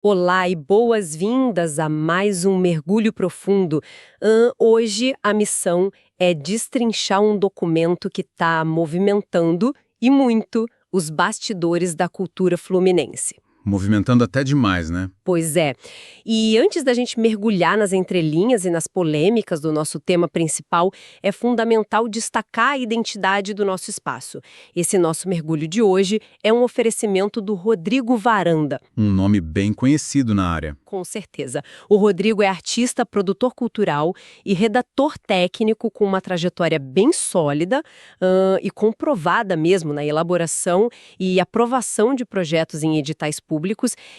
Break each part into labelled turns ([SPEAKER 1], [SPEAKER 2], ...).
[SPEAKER 1] Olá e boas-vindas a mais um mergulho profundo. Hoje a missão é destrinchar um documento que está movimentando e muito os bastidores da cultura fluminense.
[SPEAKER 2] Movimentando até demais, né?
[SPEAKER 1] Pois é. E antes da gente mergulhar nas entrelinhas e nas polêmicas do nosso tema principal, é fundamental destacar a identidade do nosso espaço. Esse nosso mergulho de hoje é um oferecimento do Rodrigo Varanda.
[SPEAKER 2] Um nome bem conhecido na área.
[SPEAKER 1] Com certeza. O Rodrigo é artista, produtor cultural e redator técnico com uma trajetória bem sólida e comprovada mesmo na elaboração e aprovação de projetos em editais públicos.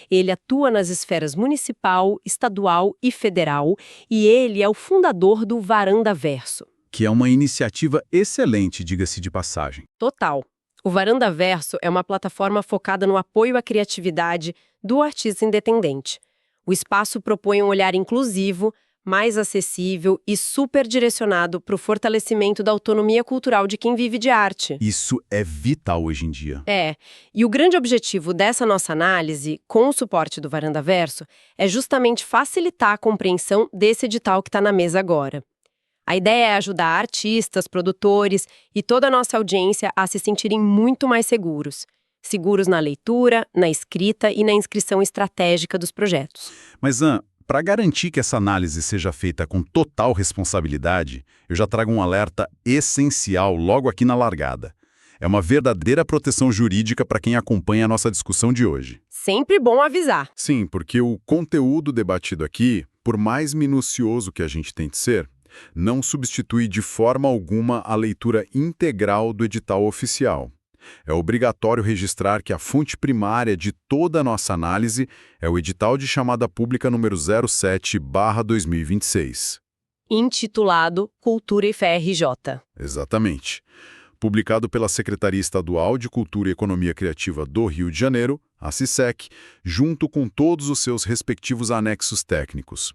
[SPEAKER 1] Ele atua nas esferas municipal, estadual e federal e ele é o fundador do Varanda Verso.
[SPEAKER 2] Que é uma iniciativa excelente, diga-se de passagem.
[SPEAKER 1] Total. O Varanda Verso é uma plataforma focada no apoio à criatividade do artista independente. O espaço propõe um olhar inclusivo, mais acessível e super direcionado para o fortalecimento da autonomia cultural de quem vive de arte.
[SPEAKER 2] Isso é vital hoje em dia.
[SPEAKER 1] E o grande objetivo dessa nossa análise, com o suporte do Varanda Verso, é justamente facilitar a compreensão desse edital que está na mesa agora. A ideia é ajudar artistas, produtores e toda a nossa audiência a se sentirem muito mais seguros. Seguros na leitura, na escrita e na inscrição estratégica dos projetos.
[SPEAKER 2] Mas, para garantir que essa análise seja feita com total responsabilidade, eu já trago um alerta essencial logo aqui na largada. É uma verdadeira proteção jurídica para quem acompanha a nossa discussão de hoje.
[SPEAKER 1] Sempre bom avisar.
[SPEAKER 2] Sim, porque o conteúdo debatido aqui, por mais minucioso que a gente tente ser, não substitui de forma alguma a leitura integral do edital oficial. É obrigatório registrar que a fonte primária de toda a nossa análise é o edital de chamada pública número 07/2026.
[SPEAKER 1] Intitulado Cultura e FRJ.
[SPEAKER 2] Exatamente. Publicado pela Secretaria Estadual de Cultura e Economia Criativa do Rio de Janeiro, a SISEC, junto com todos os seus respectivos anexos técnicos.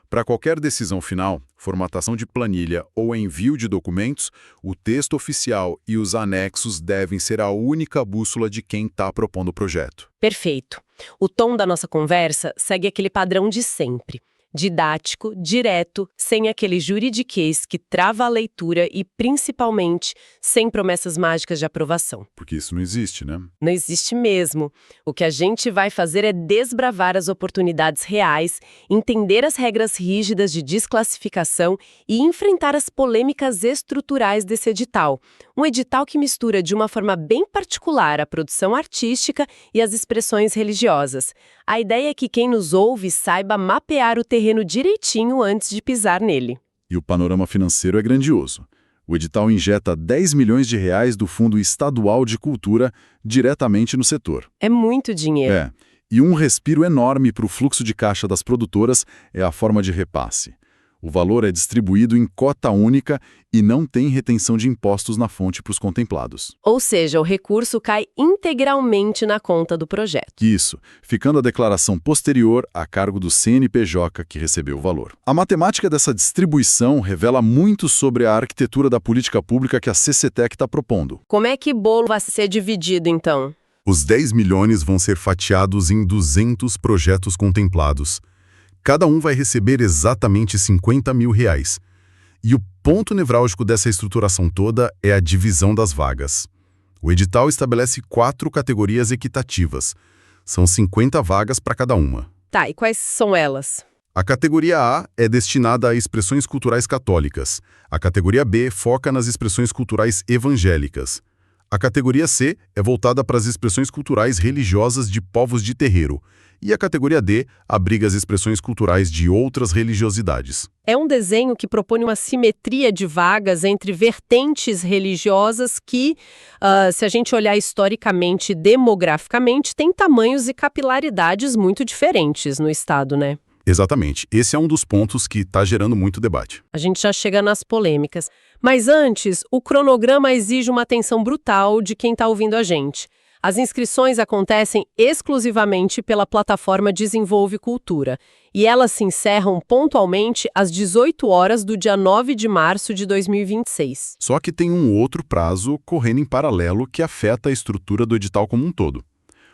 [SPEAKER 2] Para qualquer decisão final, formatação de planilha ou envio de documentos, o texto oficial e os anexos devem ser a única bússola de quem está propondo o projeto.
[SPEAKER 1] Perfeito. O tom da nossa conversa segue aquele padrão de sempre. Didático, direto, sem aquele juridiquês que trava a leitura e, principalmente, sem promessas mágicas de aprovação.
[SPEAKER 2] Porque isso não existe, né?
[SPEAKER 1] Não existe mesmo. O que a gente vai fazer é desbravar as oportunidades reais, entender as regras rígidas de desclassificação e enfrentar as polêmicas estruturais desse edital. Um edital que mistura de uma forma bem particular a produção artística e as expressões religiosas. A ideia é que quem nos ouve saiba mapear o terreno direitinho antes de pisar nele.
[SPEAKER 2] E o panorama financeiro é grandioso. O edital injeta 10 milhões de reais do Fundo Estadual de Cultura diretamente no setor.
[SPEAKER 1] É muito dinheiro.
[SPEAKER 2] E um respiro enorme para o fluxo de caixa das produtoras é a forma de repasse. O valor é distribuído em cota única e não tem retenção de impostos na fonte para os contemplados.
[SPEAKER 1] Ou seja, o recurso cai integralmente na conta do projeto.
[SPEAKER 2] Isso, ficando a declaração posterior a cargo do CNPJ que recebeu o valor. A matemática dessa distribuição revela muito sobre a arquitetura da política pública que a CCTEC está propondo.
[SPEAKER 1] Como é que o bolo vai ser dividido, então?
[SPEAKER 2] Os 10 milhões vão ser fatiados em 200 projetos contemplados. Cada um vai receber exatamente 50 mil reais. E o ponto nevrálgico dessa estruturação toda é a divisão das vagas. O edital estabelece 4 categorias equitativas. São 50 vagas para cada uma.
[SPEAKER 1] Tá, e quais são elas?
[SPEAKER 2] A categoria A é destinada a expressões culturais católicas. A categoria B foca nas expressões culturais evangélicas. A categoria C é voltada para as expressões culturais religiosas de povos de terreiro. E a categoria D abriga as expressões culturais de outras religiosidades.
[SPEAKER 1] É um desenho que propõe uma simetria de vagas entre vertentes religiosas que, se a gente olhar historicamente e demograficamente, tem tamanhos e capilaridades muito diferentes no estado, né?
[SPEAKER 2] Exatamente. Esse é um dos pontos que está gerando muito debate.
[SPEAKER 1] A gente já chega nas polêmicas. Mas antes, o cronograma exige uma atenção brutal de quem está ouvindo a gente. As inscrições acontecem exclusivamente pela plataforma Desenvolve Cultura e elas se encerram pontualmente às 18 horas do dia 9 de março de 2026.
[SPEAKER 2] Só que tem um outro prazo correndo em paralelo que afeta a estrutura do edital como um todo.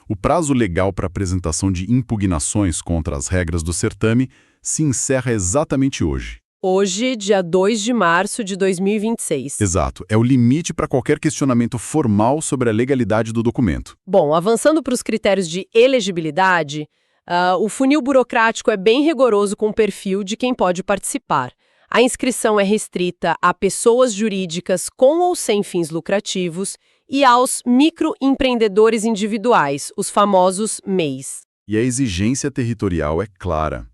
[SPEAKER 2] O prazo legal para apresentação de impugnações contra as regras do certame se encerra exatamente hoje.
[SPEAKER 1] Hoje, dia 2 de março de 2026.
[SPEAKER 2] Exato, é o limite para qualquer questionamento formal sobre a legalidade do documento.
[SPEAKER 1] Bom, avançando para os critérios de elegibilidade, o funil burocrático é bem rigoroso com o perfil de quem pode participar. A inscrição é restrita a pessoas jurídicas com ou sem fins lucrativos e aos microempreendedores individuais, os famosos MEIs.
[SPEAKER 2] E a exigência territorial é clara.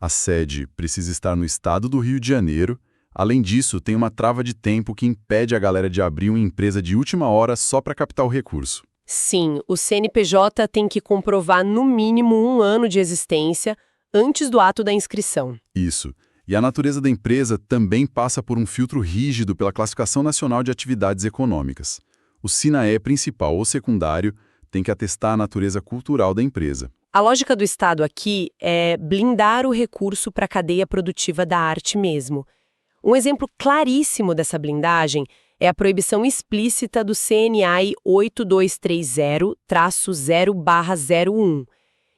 [SPEAKER 2] A sede precisa estar no estado do Rio de Janeiro. Além disso, tem uma trava de tempo que impede a galera de abrir uma empresa de última hora só para captar o recurso.
[SPEAKER 1] Sim, o CNPJ tem que comprovar no mínimo 1 ano de existência antes do ato da inscrição.
[SPEAKER 2] Isso. E a natureza da empresa também passa por um filtro rígido pela Classificação Nacional de Atividades Econômicas. O SINAE principal ou secundário tem que atestar a natureza cultural da empresa.
[SPEAKER 1] A lógica do Estado aqui é blindar o recurso para a cadeia produtiva da arte mesmo. Um exemplo claríssimo dessa blindagem é a proibição explícita do CNAI 8230-0/01.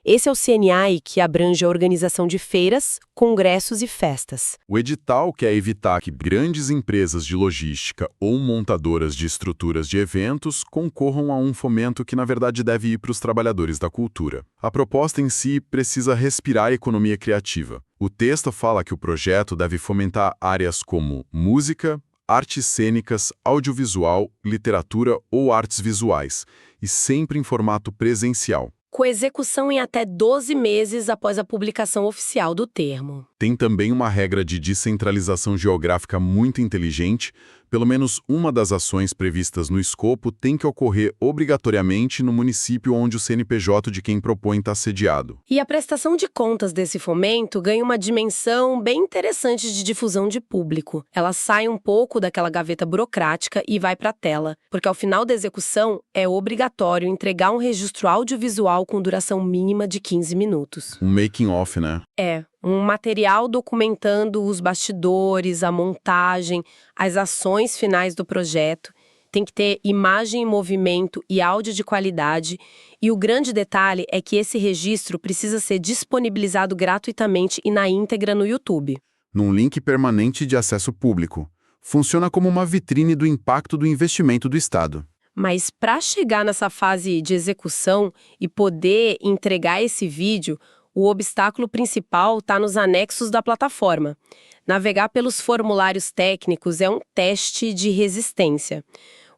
[SPEAKER 1] Esse é o CNAI que abrange a organização de feiras, congressos e festas.
[SPEAKER 2] O edital quer evitar que grandes empresas de logística ou montadoras de estruturas de eventos concorram a um fomento que, na verdade, deve ir para os trabalhadores da cultura. A proposta em si precisa respirar a economia criativa. O texto fala que o projeto deve fomentar áreas como música, artes cênicas, audiovisual, literatura ou artes visuais, e sempre em formato presencial.
[SPEAKER 1] Com execução em até 12 meses após a publicação oficial do termo.
[SPEAKER 2] Tem também uma regra de descentralização geográfica muito inteligente. Pelo menos uma das ações previstas no escopo tem que ocorrer obrigatoriamente no município onde o CNPJ de quem propõe está sediado.
[SPEAKER 1] E a prestação de contas desse fomento ganha uma dimensão bem interessante de difusão de público. Ela sai um pouco daquela gaveta burocrática e vai para a tela, porque ao final da execução é obrigatório entregar um registro audiovisual com duração mínima de 15 minutos.
[SPEAKER 2] Um making-off, né?
[SPEAKER 1] É, um material documentando os bastidores, a montagem, as ações finais do projeto. Tem que ter imagem em movimento e áudio de qualidade. E o grande detalhe é que esse registro precisa ser disponibilizado gratuitamente e na íntegra no YouTube.
[SPEAKER 2] Num link permanente de acesso público. Funciona como uma vitrine do impacto do investimento do Estado.
[SPEAKER 1] Mas para chegar nessa fase de execução e poder entregar esse vídeo, o obstáculo principal está nos anexos da plataforma. Navegar pelos formulários técnicos é um teste de resistência.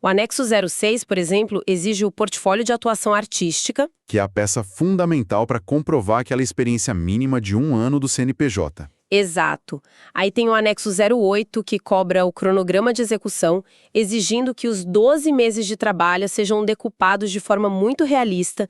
[SPEAKER 1] O anexo 06, por exemplo, exige o portfólio de atuação artística,
[SPEAKER 2] que é a peça fundamental para comprovar aquela experiência mínima de 1 ano do CNPJ.
[SPEAKER 1] Exato. Aí tem o anexo 08, que cobra o cronograma de execução, exigindo que os 12 meses de trabalho sejam decupados de forma muito realista,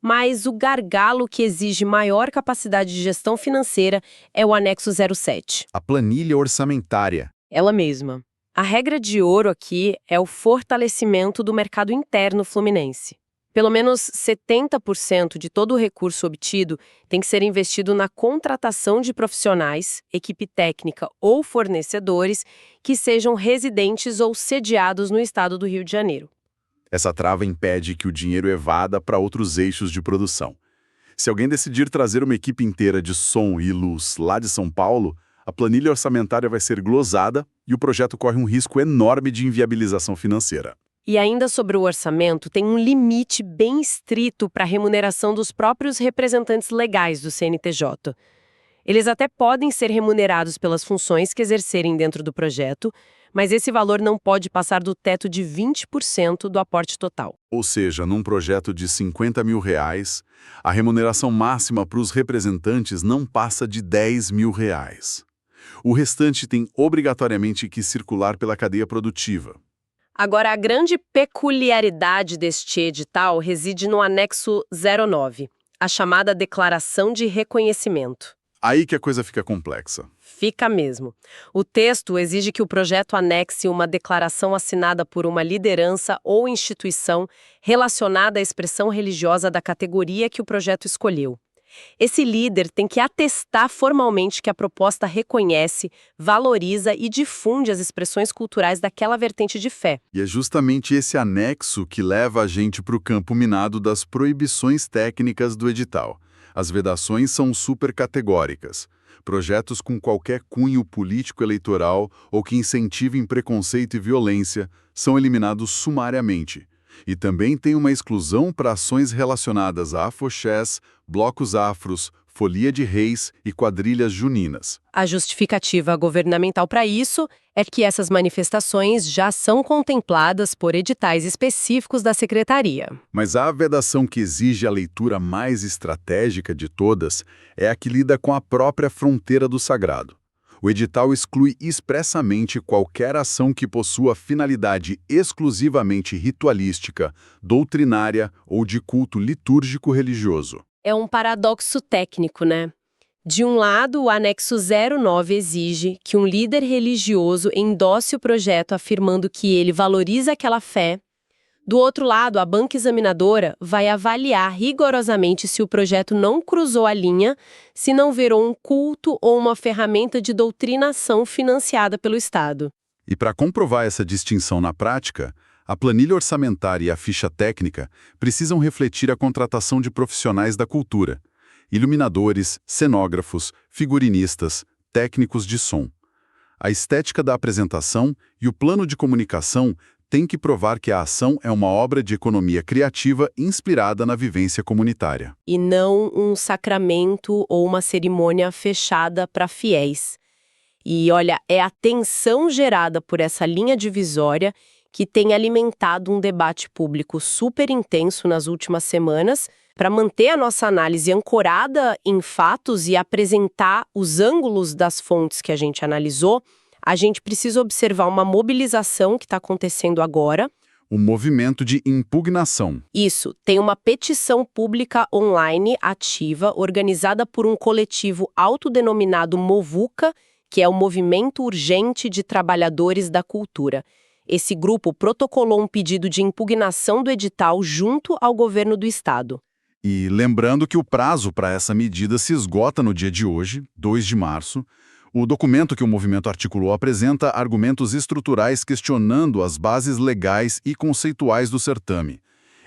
[SPEAKER 1] mas o gargalo que exige maior capacidade de gestão financeira é o anexo 07.
[SPEAKER 2] A planilha orçamentária.
[SPEAKER 1] Ela mesma. A regra de ouro aqui é o fortalecimento do mercado interno fluminense. Pelo menos 70% de todo o recurso obtido tem que ser investido na contratação de profissionais, equipe técnica ou fornecedores que sejam residentes ou sediados no estado do Rio de Janeiro.
[SPEAKER 2] Essa trava impede que o dinheiro evada para outros eixos de produção. Se alguém decidir trazer uma equipe inteira de som e luz lá de São Paulo, a planilha orçamentária vai ser glosada e o projeto corre um risco enorme de inviabilização financeira.
[SPEAKER 1] E ainda sobre o orçamento, tem um limite bem estrito para a remuneração dos próprios representantes legais do CNTJ. Eles até podem ser remunerados pelas funções que exercerem dentro do projeto, mas esse valor não pode passar do teto de 20% do aporte total.
[SPEAKER 2] Ou seja, num projeto de R$50 mil, a remuneração máxima para os representantes não passa de R$10 mil. O restante tem obrigatoriamente que circular pela cadeia produtiva.
[SPEAKER 1] Agora, a grande peculiaridade deste edital reside no anexo 09, a chamada Declaração de Reconhecimento.
[SPEAKER 2] Aí que a coisa fica complexa.
[SPEAKER 1] Fica mesmo. O texto exige que o projeto anexe uma declaração assinada por uma liderança ou instituição relacionada à expressão religiosa da categoria que o projeto escolheu. Esse líder tem que atestar formalmente que a proposta reconhece, valoriza e difunde as expressões culturais daquela vertente de fé.
[SPEAKER 2] E é justamente esse anexo que leva a gente para o campo minado das proibições técnicas do edital. As vedações são supercategóricas. Projetos com qualquer cunho político-eleitoral ou que incentivem preconceito e violência são eliminados sumariamente. E também tem uma exclusão para ações relacionadas a afoxés, blocos afros, folia de reis e quadrilhas juninas.
[SPEAKER 1] A justificativa governamental para isso é que essas manifestações já são contempladas por editais específicos da Secretaria.
[SPEAKER 2] Mas a vedação que exige a leitura mais estratégica de todas é a que lida com a própria fronteira do sagrado. O edital exclui expressamente qualquer ação que possua finalidade exclusivamente ritualística, doutrinária ou de culto litúrgico religioso.
[SPEAKER 1] É um paradoxo técnico, né? De um lado, o anexo 09 exige que um líder religioso endosse o projeto afirmando que ele valoriza aquela fé. Do outro lado, a banca examinadora vai avaliar rigorosamente se o projeto não cruzou a linha, se não virou um culto ou uma ferramenta de doutrinação financiada pelo Estado.
[SPEAKER 2] E para comprovar essa distinção na prática, a planilha orçamentária e a ficha técnica precisam refletir a contratação de profissionais da cultura, iluminadores, cenógrafos, figurinistas, técnicos de som. A estética da apresentação e o plano de comunicação tem que provar que a ação é uma obra de economia criativa inspirada na vivência comunitária.
[SPEAKER 1] E não um sacramento ou uma cerimônia fechada para fiéis. E olha, é a tensão gerada por essa linha divisória que tem alimentado um debate público super intenso nas últimas semanas para manter a nossa análise ancorada em fatos e apresentar os ângulos das fontes que a gente analisou. A gente precisa observar uma mobilização que está acontecendo agora.
[SPEAKER 2] Um movimento de impugnação.
[SPEAKER 1] Isso, tem uma petição pública online ativa, organizada por um coletivo autodenominado Movuca, que é o Movimento Urgente de Trabalhadores da Cultura. Esse grupo protocolou um pedido de impugnação do edital junto ao governo do estado.
[SPEAKER 2] E lembrando que o prazo para essa medida se esgota no dia de hoje, 2 de março, o documento que o movimento articulou apresenta argumentos estruturais questionando as bases legais e conceituais do certame.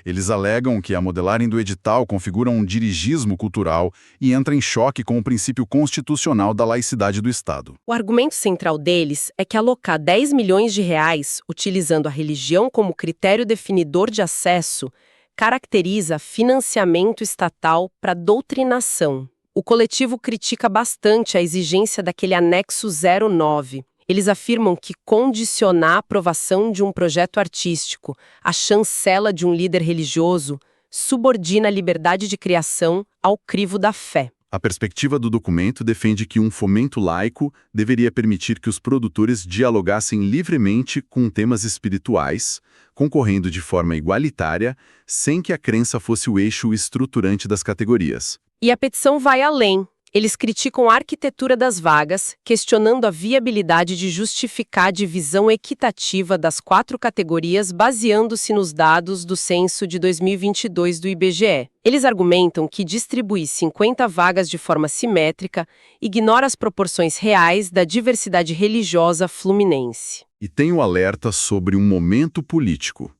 [SPEAKER 2] Eles alegam que a modelagem do edital configura um dirigismo cultural e entra em choque com o princípio constitucional da laicidade do Estado.
[SPEAKER 1] O argumento central deles é que alocar 10 milhões de reais, utilizando a religião como critério definidor de acesso, caracteriza financiamento estatal para doutrinação. O coletivo critica bastante a exigência daquele anexo 09. Eles afirmam que condicionar a aprovação de um projeto artístico à chancela de um líder religioso subordina a liberdade de criação ao crivo da fé.
[SPEAKER 2] A perspectiva do documento defende que um fomento laico deveria permitir que os produtores dialogassem livremente com temas espirituais, concorrendo de forma igualitária, sem que a crença fosse o eixo estruturante das categorias.
[SPEAKER 1] E a petição vai além. Eles criticam a arquitetura das vagas, questionando a viabilidade de justificar a divisão equitativa das 4 categorias baseando-se nos dados do censo de 2022 do IBGE. Eles argumentam que distribuir 50 vagas de forma simétrica ignora as proporções reais da diversidade religiosa fluminense.
[SPEAKER 2] E tem o alerta sobre um momento político.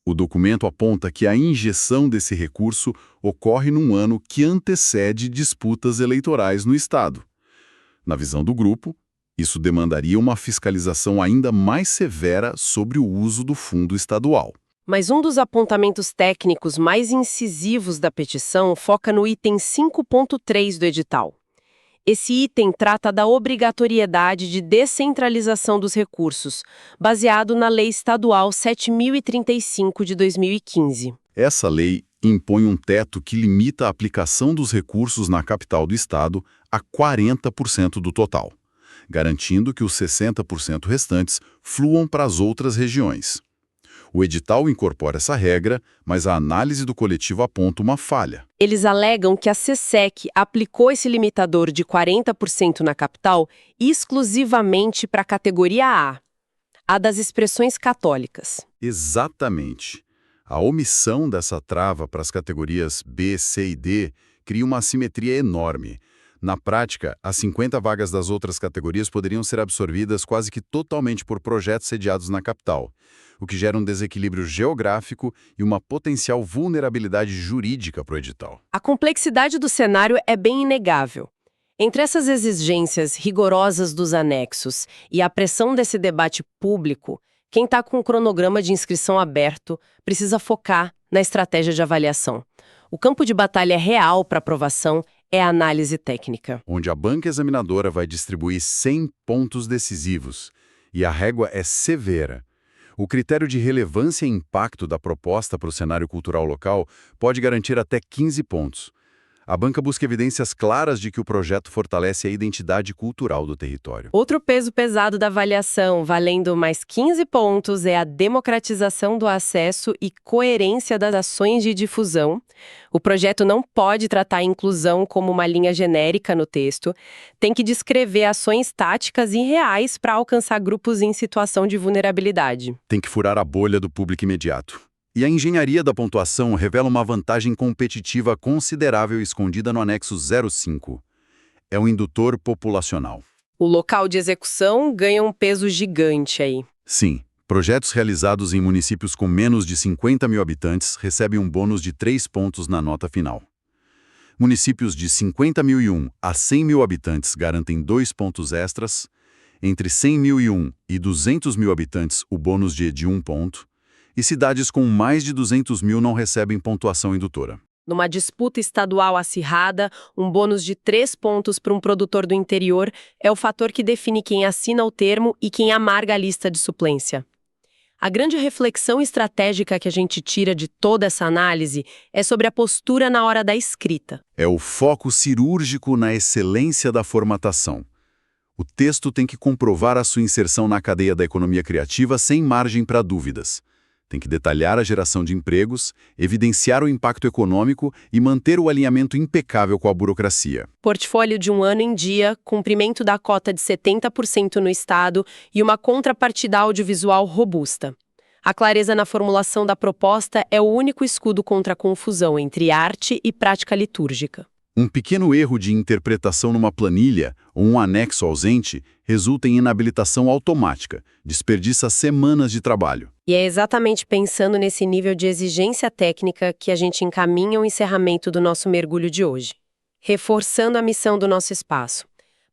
[SPEAKER 2] O documento aponta que a injeção desse recurso ocorre num ano que antecede disputas eleitorais no Estado. Na visão do grupo, isso demandaria uma fiscalização ainda mais severa sobre o uso do fundo estadual.
[SPEAKER 1] Mas um dos apontamentos técnicos mais incisivos da petição foca no item 5.3 do edital. Esse item trata da obrigatoriedade de descentralização dos recursos, baseado na Lei Estadual 7.035 de 2015.
[SPEAKER 2] Essa lei impõe um teto que limita a aplicação dos recursos na capital do estado a 40% do total, garantindo que os 60% restantes fluam para as outras regiões. O edital incorpora essa regra, mas a análise do coletivo aponta uma falha.
[SPEAKER 1] Eles alegam que a CESEC aplicou esse limitador de 40% na capital exclusivamente para a categoria a das expressões católicas.
[SPEAKER 2] Exatamente. A omissão dessa trava para as categorias B, C e D, cria uma assimetria enorme. Na prática, as 50 vagas das outras categorias poderiam ser absorvidas quase que totalmente por projetos sediados na capital, o que gera um desequilíbrio geográfico e uma potencial vulnerabilidade jurídica para o edital.
[SPEAKER 1] A complexidade do cenário é bem inegável. Entre essas exigências rigorosas dos anexos e a pressão desse debate público, quem está com o cronograma de inscrição aberto precisa focar na estratégia de avaliação. O campo de batalha real para aprovação é a análise técnica.
[SPEAKER 2] Onde a banca examinadora vai distribuir 100 pontos decisivos, e a régua é severa. O critério de relevância e impacto da proposta para o cenário cultural local pode garantir até 15 pontos. A banca busca evidências claras de que o projeto fortalece a identidade cultural do território.
[SPEAKER 1] Outro peso pesado da avaliação, valendo mais 15 pontos, é a democratização do acesso e coerência das ações de difusão. O projeto não pode tratar a inclusão como uma linha genérica no texto, tem que descrever ações táticas e reais para alcançar grupos em situação de vulnerabilidade.
[SPEAKER 2] Tem que furar a bolha do público imediato. E a engenharia da pontuação revela uma vantagem competitiva considerável escondida no anexo 05. É o indutor populacional.
[SPEAKER 1] O local de execução ganha um peso gigante aí.
[SPEAKER 2] Sim, projetos realizados em municípios com menos de 50 mil habitantes recebem um bônus de 3 pontos na nota final. Municípios de 50.001 a 100 mil habitantes garantem 2 pontos extras. Entre 100.001 e 200 mil habitantes, o bônus de 1 ponto. E cidades com mais de 200 mil não recebem pontuação indutora.
[SPEAKER 1] Numa disputa estadual acirrada, um bônus de 3 pontos para um produtor do interior é o fator que define quem assina o termo e quem amarga a lista de suplência. A grande reflexão estratégica que a gente tira de toda essa análise é sobre a postura na hora da escrita.
[SPEAKER 2] É o foco cirúrgico na excelência da formatação. O texto tem que comprovar a sua inserção na cadeia da economia criativa sem margem para dúvidas. Tem que detalhar a geração de empregos, evidenciar o impacto econômico e manter o alinhamento impecável com a burocracia.
[SPEAKER 1] Portfólio de um ano em dia, cumprimento da cota de 70% no Estado e uma contrapartida audiovisual robusta. A clareza na formulação da proposta é o único escudo contra a confusão entre arte e prática litúrgica.
[SPEAKER 2] Um pequeno erro de interpretação numa planilha ou um anexo ausente resulta em inabilitação automática, desperdiça semanas de trabalho.
[SPEAKER 1] E é exatamente pensando nesse nível de exigência técnica que a gente encaminha o encerramento do nosso mergulho de hoje, reforçando a missão do nosso espaço.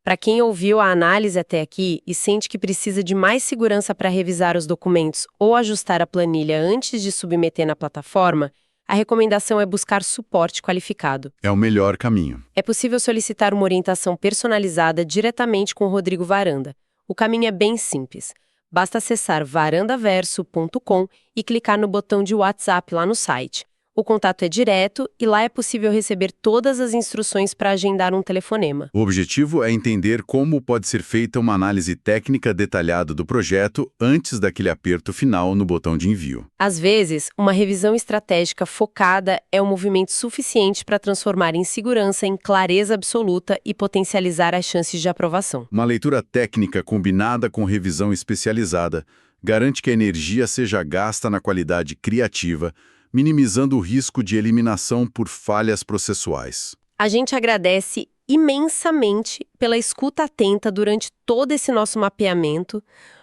[SPEAKER 1] Para quem ouviu a análise até aqui e sente que precisa de mais segurança para revisar os documentos ou ajustar a planilha antes de submeter na plataforma, a recomendação é buscar suporte qualificado.
[SPEAKER 2] É o melhor caminho.
[SPEAKER 1] É possível solicitar uma orientação personalizada diretamente com o Rodrigo Varanda. O caminho é bem simples. Basta acessar varandaverso.com e clicar no botão de WhatsApp lá no site. O contato é direto e lá é possível receber todas as instruções para agendar um telefonema.
[SPEAKER 2] O objetivo é entender como pode ser feita uma análise técnica detalhada do projeto antes daquele aperto final no botão de envio.
[SPEAKER 1] Às vezes, uma revisão estratégica focada é um movimento suficiente para transformar insegurança em clareza absoluta e potencializar as chances de aprovação.
[SPEAKER 2] Uma leitura técnica combinada com revisão especializada garante que a energia seja gasta na qualidade criativa, minimizando o risco de eliminação por falhas processuais.
[SPEAKER 1] A gente agradece imensamente pela escuta atenta durante todo esse nosso mapeamento.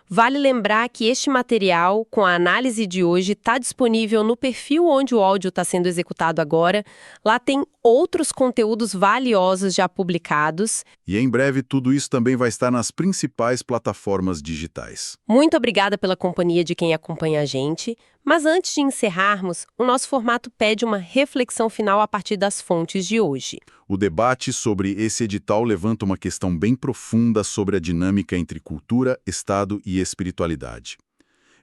[SPEAKER 1] Vale lembrar que este material, com a análise de hoje, está disponível no perfil onde o áudio está sendo executado agora. Lá tem outros conteúdos valiosos já publicados.
[SPEAKER 2] E em breve tudo isso também vai estar nas principais plataformas digitais.
[SPEAKER 1] Muito obrigada pela companhia de quem acompanha a gente. Mas antes de encerrarmos, o nosso formato pede uma reflexão final a partir das fontes de hoje.
[SPEAKER 2] O debate sobre esse edital levanta uma questão bem profunda sobre a dinâmica entre cultura, Estado e espiritualidade.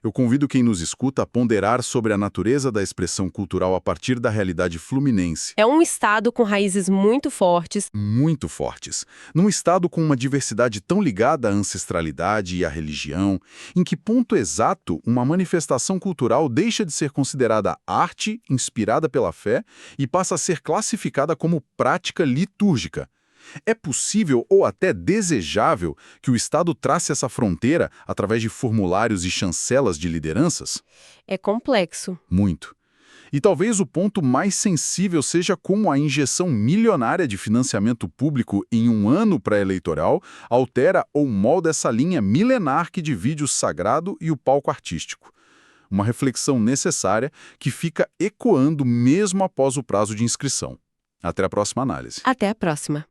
[SPEAKER 2] Eu convido quem nos escuta a ponderar sobre a natureza da expressão cultural a partir da realidade fluminense.
[SPEAKER 1] É um estado com raízes muito fortes.
[SPEAKER 2] Muito fortes. Num estado com uma diversidade tão ligada à ancestralidade e à religião, em que ponto exato uma manifestação cultural deixa de ser considerada arte inspirada pela fé e passa a ser classificada como prática litúrgica. É possível ou até desejável que o Estado trace essa fronteira através de formulários e chancelas de lideranças?
[SPEAKER 1] É complexo.
[SPEAKER 2] Muito. E talvez o ponto mais sensível seja como a injeção milionária de financiamento público em um ano pré-eleitoral altera ou molda essa linha milenar que divide o sagrado e o palco artístico. Uma reflexão necessária que fica ecoando mesmo após o prazo de inscrição. Até a próxima análise.
[SPEAKER 1] Até a próxima.